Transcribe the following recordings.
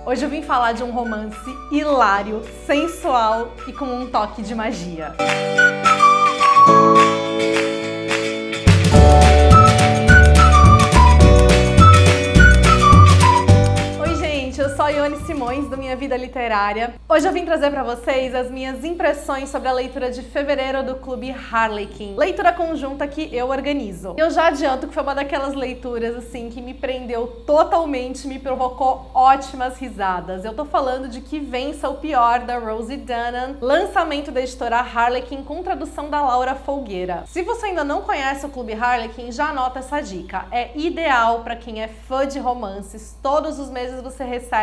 Hoje eu vim falar de um romance hilário, sensual e com um toque de magia. Eu sou a Ione Simões, do Minha Vida Literária. Hoje eu vim trazer para vocês as minhas impressões sobre a leitura de fevereiro do Clube Harlequin. Leitura conjunta que eu organizo. Eu já adianto que foi uma daquelas leituras assim que me prendeu totalmente, me provocou ótimas risadas. Eu tô falando de Que Vença o Pior, da Rosie Danan, lançamento da editora Harlequin com tradução da Laura Folgueira. Se você ainda não conhece o Clube Harlequin, já anota essa dica. É ideal para quem é fã de romances. Todos os meses você recebe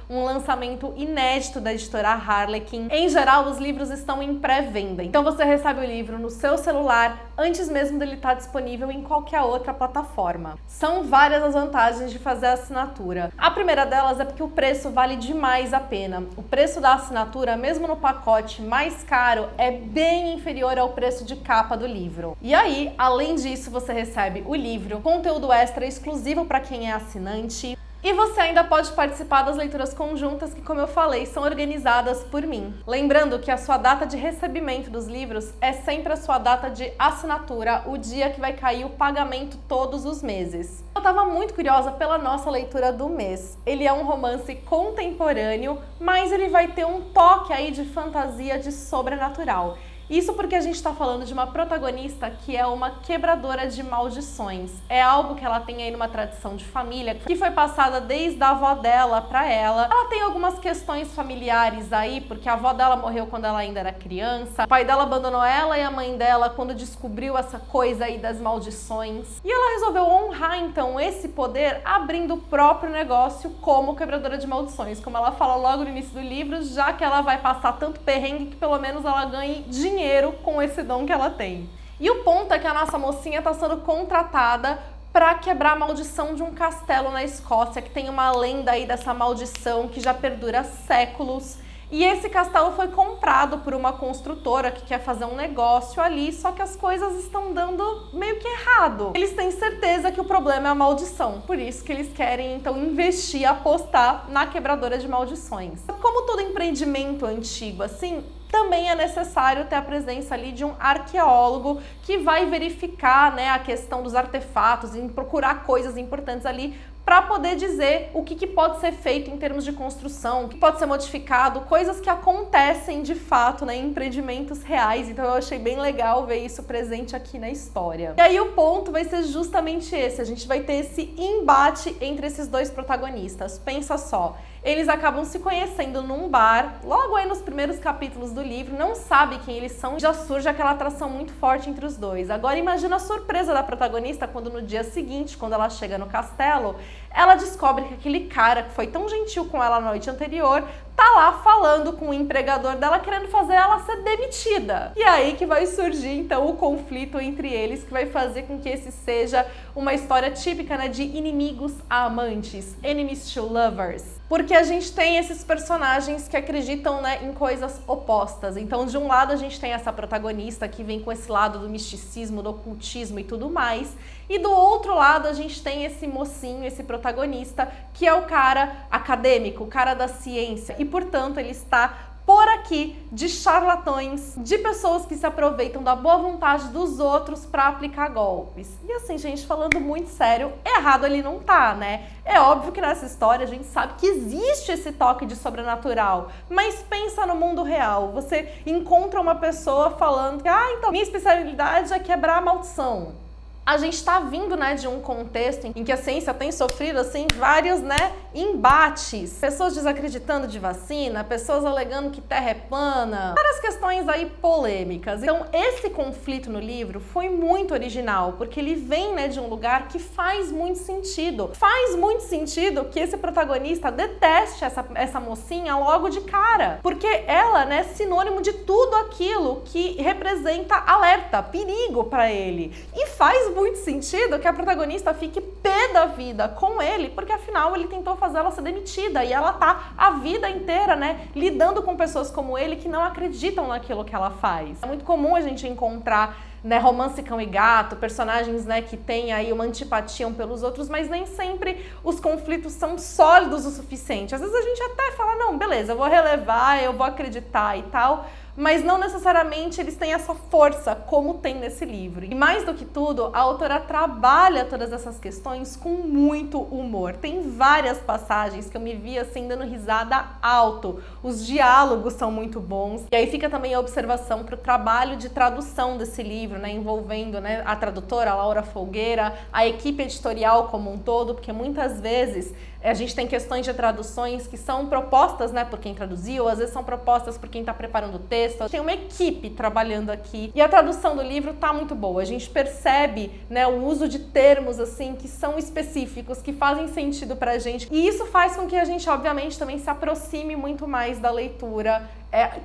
um lançamento inédito da editora Harlequin. Em geral, os livros estão em pré-venda, então você recebe o livro no seu celular antes mesmo dele estar disponível em qualquer outra plataforma. São várias as vantagens de fazer a assinatura. A primeira delas é porque o preço vale demais a pena. O preço da assinatura, mesmo no pacote mais caro, é bem inferior ao preço de capa do livro. E aí, além disso, você recebe o livro, conteúdo extra exclusivo para quem é assinante, e você ainda pode participar das leituras conjuntas que, como eu falei, são organizadas por mim. Lembrando que a sua data de recebimento dos livros é sempre a sua data de assinatura, o dia que vai cair o pagamento todos os meses. Eu estava muito curiosa pela nossa leitura do mês. Ele é um romance contemporâneo, mas ele vai ter um toque aí de fantasia, de sobrenatural. Isso porque a gente está falando de uma protagonista que é uma quebradora de maldições. É algo que ela tem aí numa tradição de família, que foi passada desde a avó dela para ela. Ela tem algumas questões familiares aí, porque a avó dela morreu quando ela ainda era criança. O pai dela abandonou ela e a mãe dela quando descobriu essa coisa aí das maldições. E ela resolveu honrar então esse poder abrindo o próprio negócio como quebradora de maldições. Como ela fala logo no início do livro, já que ela vai passar tanto perrengue que pelo menos ela ganhe dinheiro com esse dom que ela tem. E o ponto é que a nossa mocinha está sendo contratada para quebrar a maldição de um castelo na Escócia, que tem uma lenda aí dessa maldição que já perdura séculos. E esse castelo foi comprado por uma construtora que quer fazer um negócio ali, só que as coisas estão dando meio que errado. Eles têm certeza que o problema é a maldição, por isso que eles querem então investir, apostar na quebradora de maldições. Como todo empreendimento antigo assim, também é necessário ter a presença ali de um arqueólogo que vai verificar, né, a questão dos artefatos e procurar coisas importantes ali para poder dizer o que pode ser feito em termos de construção, o que pode ser modificado, coisas que acontecem de fato, né, em empreendimentos reais. Então eu achei bem legal ver isso presente aqui na história. E aí o ponto vai ser justamente esse, a gente vai ter esse embate entre esses dois protagonistas. Pensa só, eles acabam se conhecendo num bar, logo aí nos primeiros capítulos do livro, não sabe quem eles são, já surge aquela atração muito forte entre os dois. Agora imagina a surpresa da protagonista quando no dia seguinte, quando ela chega no castelo, ela descobre que aquele cara que foi tão gentil com ela na noite anterior tá lá falando com o empregador dela, querendo fazer ela ser demitida. E aí que vai surgir então o conflito entre eles, que vai fazer com que esse seja uma história típica, né, de inimigos a amantes, enemies to lovers. Porque a gente tem esses personagens que acreditam, né, em coisas opostas. Então, de um lado, a gente tem essa protagonista que vem com esse lado do misticismo, do ocultismo e tudo mais. E do outro lado, a gente tem esse mocinho, esse protagonista, que é o cara acadêmico, o cara da ciência. E, portanto, ele está por aqui de charlatões, de pessoas que se aproveitam da boa vontade dos outros para aplicar golpes. E assim, gente, falando muito sério, errado ele não tá, né? É óbvio que nessa história a gente sabe que existe esse toque de sobrenatural, mas pensa no mundo real. Você encontra uma pessoa falando que, então, minha especialidade é quebrar a maldição. A gente está vindo, né, de um contexto em que a ciência tem sofrido, assim, vários, né, embates. Pessoas desacreditando de vacina, pessoas alegando que terra é plana, várias questões aí polêmicas. Então, esse conflito no livro foi muito original, porque ele vem, né, de um lugar que faz muito sentido. Faz muito sentido que esse protagonista deteste essa mocinha logo de cara, porque ela, né, é sinônimo de tudo aquilo que representa alerta, perigo para ele. E faz muito sentido que a protagonista fique pé da vida com ele, porque afinal ele tentou fazer ela ser demitida e ela tá a vida inteira, né, lidando com pessoas como ele que não acreditam naquilo que ela faz. É muito comum a gente encontrar né, romance cão e gato, personagens, né, que têm aí uma antipatia um pelos outros, mas nem sempre os conflitos são sólidos o suficiente. Às vezes a gente até fala, não, beleza, eu vou relevar, eu vou acreditar e tal, mas não necessariamente eles têm essa força como tem nesse livro. E mais do que tudo, a autora trabalha todas essas questões com muito humor. Tem várias passagens que eu me vi assim dando risada alto. Os diálogos são muito bons. E aí fica também a observação para o trabalho de tradução desse livro, né, envolvendo, né, a tradutora, a Laura Folgueira, a equipe editorial como um todo, porque muitas vezes a gente tem questões de traduções que são propostas, né, por quem traduziu, às vezes são propostas por quem está preparando o texto. Tem uma equipe trabalhando aqui e a tradução do livro tá muito boa. A gente percebe, né, o uso de termos assim que são específicos, que fazem sentido pra gente. E isso faz com que a gente, obviamente, também se aproxime muito mais da leitura.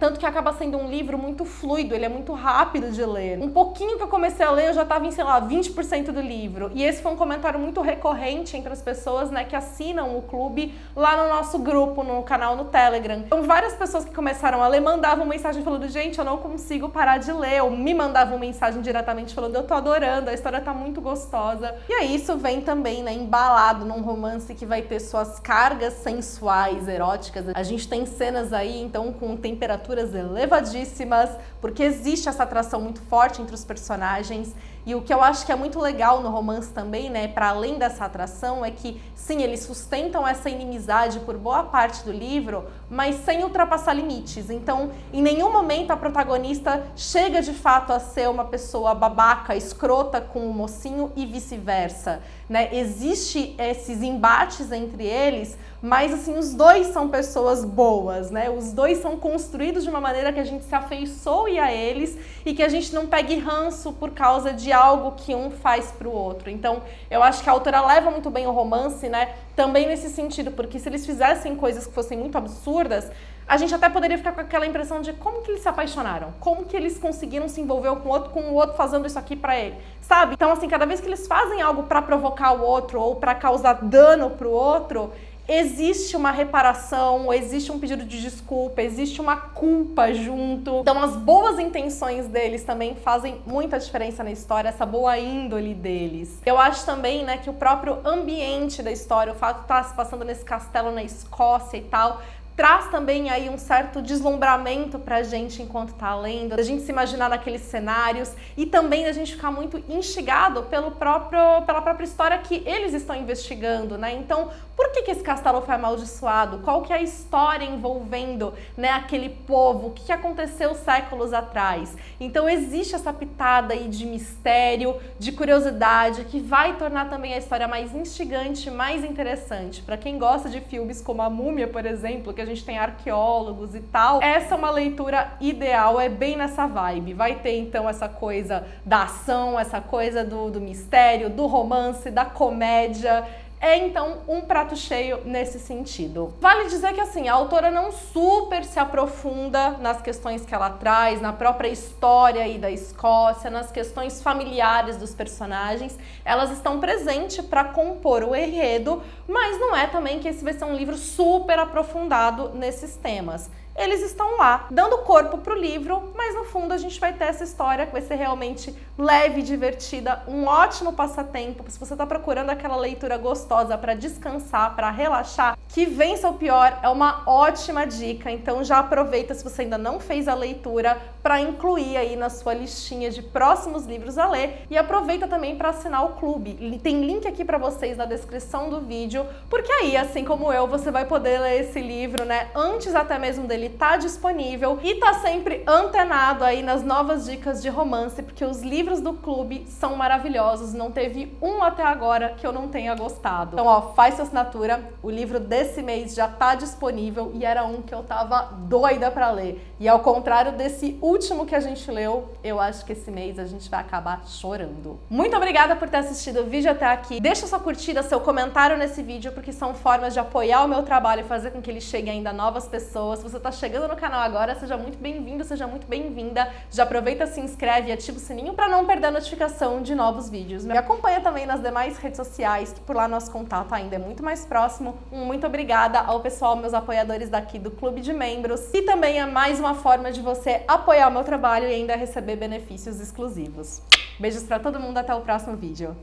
Tanto que acaba sendo um livro muito fluido, ele é muito rápido de ler. Um pouquinho que eu comecei a ler, eu já estava em, sei lá, 20% do livro. E esse foi um comentário muito recorrente entre as pessoas, né, que assinam o clube lá no nosso grupo, no canal no Telegram. Então, várias pessoas que começaram a ler mandavam mensagem falando, gente, eu não consigo parar de ler. Ou me mandavam mensagem diretamente falando, eu tô adorando, a história tá muito gostosa. E aí isso vem também, né, embalado num romance que vai ter suas cargas sensuais, eróticas. A gente tem cenas aí, então, com temperaturas elevadíssimas, porque existe essa atração muito forte entre os personagens. E o que eu acho que é muito legal no romance também, né, para além dessa atração, é que, sim, eles sustentam essa inimizade por boa parte do livro, mas sem ultrapassar limites. Então, em nenhum momento a protagonista chega de fato a ser uma pessoa babaca, escrota com o mocinho e vice-versa, né? Existe esses embates entre eles, mas, assim, os dois são pessoas boas, né? Os dois são construídos de uma maneira que a gente se afeiçoe a eles e que a gente não pegue ranço por causa de algo que um faz pro outro. Então, eu acho que a autora leva muito bem o romance, né? Também nesse sentido, porque se eles fizessem coisas que fossem muito absurdas, a gente até poderia ficar com aquela impressão de como que eles se apaixonaram, como que eles conseguiram se envolver com o outro fazendo isso aqui pra ele, sabe? Então, assim, cada vez que eles fazem algo pra provocar o outro ou pra causar dano pro outro, existe uma reparação, existe um pedido de desculpa, existe uma culpa junto. Então as boas intenções deles também fazem muita diferença na história, essa boa índole deles. Eu acho também, né, que o próprio ambiente da história, o fato de estar se passando nesse castelo na Escócia e tal, traz também aí um certo deslumbramento pra gente enquanto tá lendo, a gente se imaginar naqueles cenários e também a gente ficar muito instigado pela própria história que eles estão investigando, né? Então, por que esse castelo foi amaldiçoado? Qual que é a história envolvendo, né, aquele povo? O que aconteceu séculos atrás? Então, existe essa pitada aí de mistério, de curiosidade, que vai tornar também a história mais instigante, mais interessante. Pra quem gosta de filmes como A Múmia, por exemplo, que a gente tem arqueólogos e tal, essa é uma leitura ideal, é bem nessa vibe. Vai ter então essa coisa da ação, essa coisa do mistério, do romance, da comédia. É então um prato cheio nesse sentido. Vale dizer que assim, a autora não super se aprofunda nas questões que ela traz, na própria história aí da Escócia, nas questões familiares dos personagens. Elas estão presentes para compor o enredo, mas não é também que esse vai ser um livro super aprofundado nesses temas. Eles estão lá, dando corpo pro livro, mas no fundo a gente vai ter essa história que vai ser realmente leve, divertida, um ótimo passatempo. Se você tá procurando aquela leitura gostosa para descansar, para relaxar, Que Vença o Pior é uma ótima dica, então já aproveita se você ainda não fez a leitura para incluir aí na sua listinha de próximos livros a ler e aproveita também para assinar o clube. Tem link aqui para vocês na descrição do vídeo, porque aí, assim como eu, você vai poder ler esse livro, né, antes até mesmo dele estar disponível e tá sempre antenado aí nas novas dicas de romance, porque os livros do clube são maravilhosos, não teve um até agora que eu não tenha gostado. Então, ó, faz sua assinatura, o livro desse mês já tá disponível e era um que eu tava doida pra ler. E ao contrário desse último que a gente leu, eu acho que esse mês a gente vai acabar chorando. Muito obrigada por ter assistido o vídeo até aqui. Deixa sua curtida, seu comentário nesse vídeo, porque são formas de apoiar o meu trabalho e fazer com que ele chegue ainda a novas pessoas. Se você tá chegando no canal agora, seja muito bem-vindo, seja muito bem-vinda. Já aproveita, se inscreve e ativa o sininho pra não perder a notificação de novos vídeos. Me acompanha também nas demais redes sociais, que por lá nosso contato ainda é muito mais próximo. Muito obrigada ao pessoal, meus apoiadores daqui do Clube de Membros. E também é mais uma forma de você apoiar o meu trabalho e ainda receber benefícios exclusivos. Beijos pra todo mundo, até o próximo vídeo.